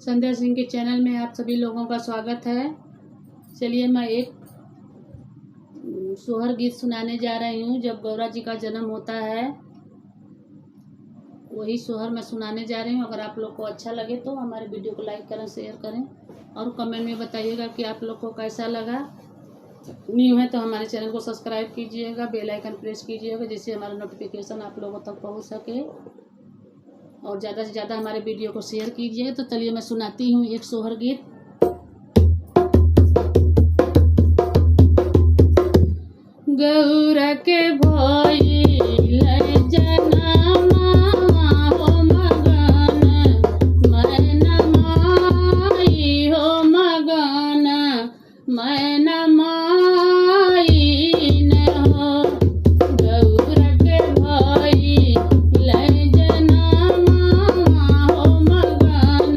संध्या सिंह के चैनल में आप सभी लोगों का स्वागत है। चलिए मैं एक सोहर गीत सुनाने जा रही हूँ। जब गौरा जी का जन्म होता है वही सोहर मैं सुनाने जा रही हूँ। अगर आप लोग को अच्छा लगे तो हमारे वीडियो को लाइक करें, शेयर करें और कमेंट में बताइएगा कि आप लोग को कैसा लगा। न्यू है तो हमारे चैनल को सब्सक्राइब कीजिएगा, बेल आइकन प्रेस कीजिएगा जिससे हमारा नोटिफिकेशन आप लोगों तक पहुँच सके और ज़्यादा से ज़्यादा हमारे वीडियो को शेयर कीजिए। तो चलिए मैं सुनाती हूँ एक सोहर गीत। गौरा के भइल जनमा हो मगन, मैना माई हो मगन, मैना माई न हो। गौरा के भइल जनमा हो मगन,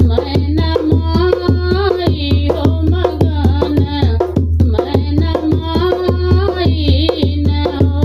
मैना माई हो मगन, मैना माई न हो।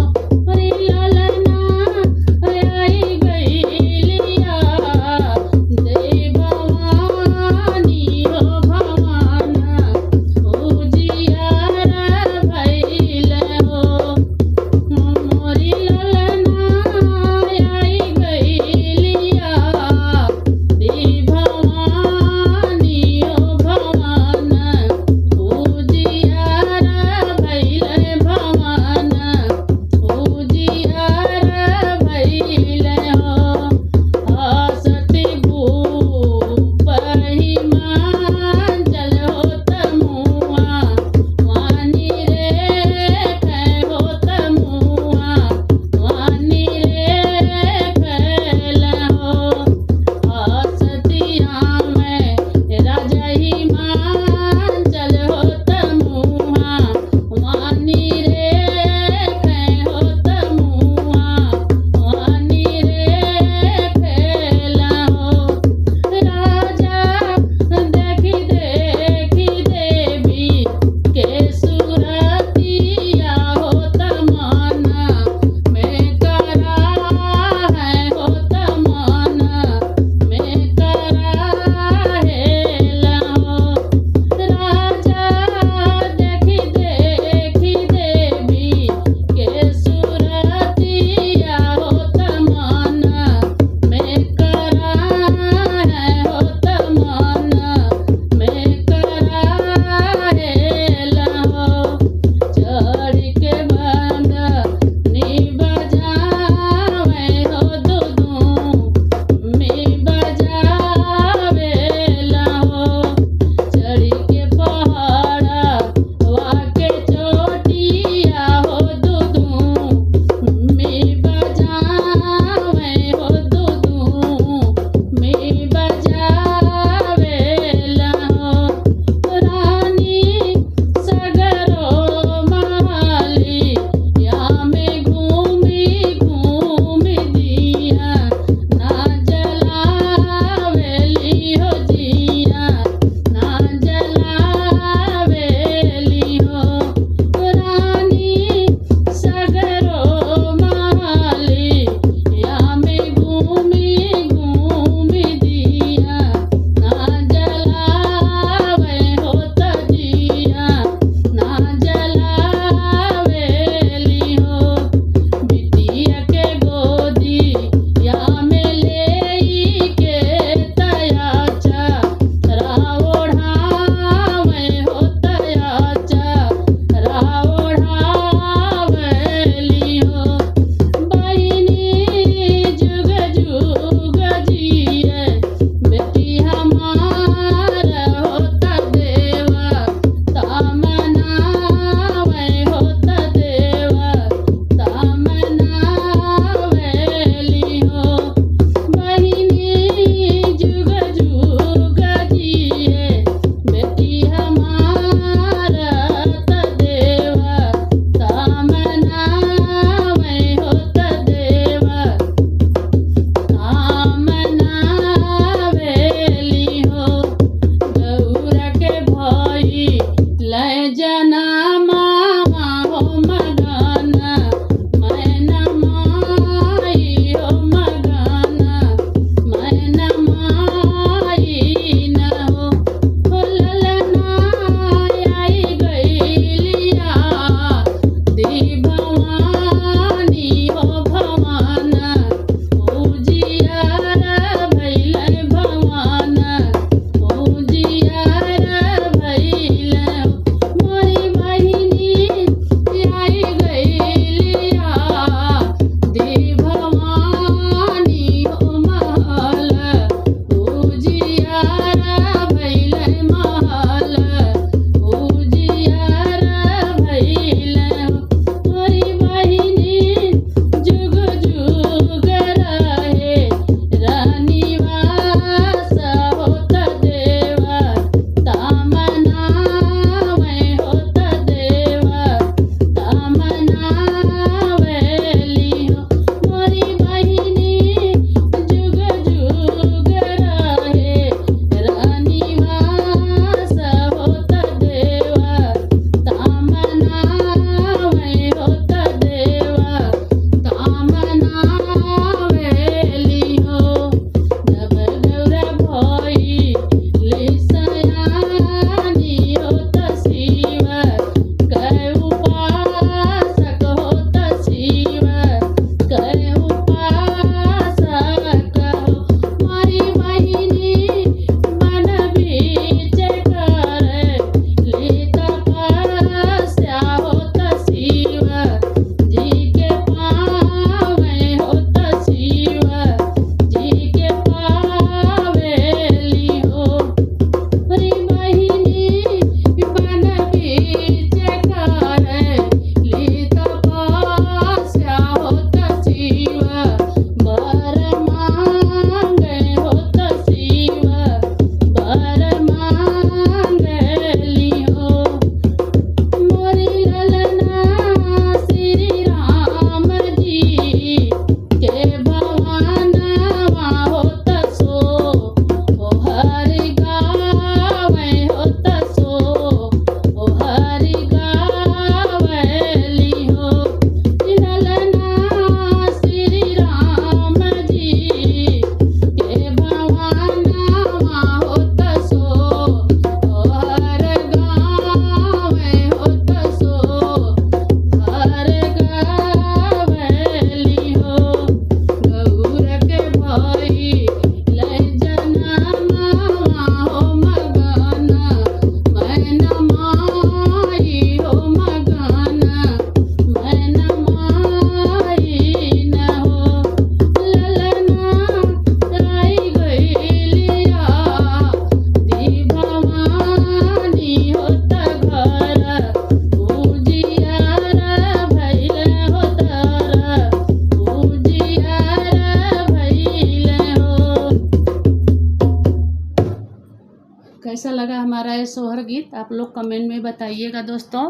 कैसा लगा हमारा ये सोहर गीत आप लोग कमेंट में बताइएगा दोस्तों।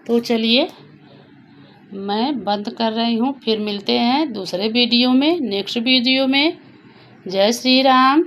तो चलिए मैं बंद कर रही हूँ, फिर मिलते हैं दूसरे वीडियो में, नेक्स्ट वीडियो में। जय श्री राम।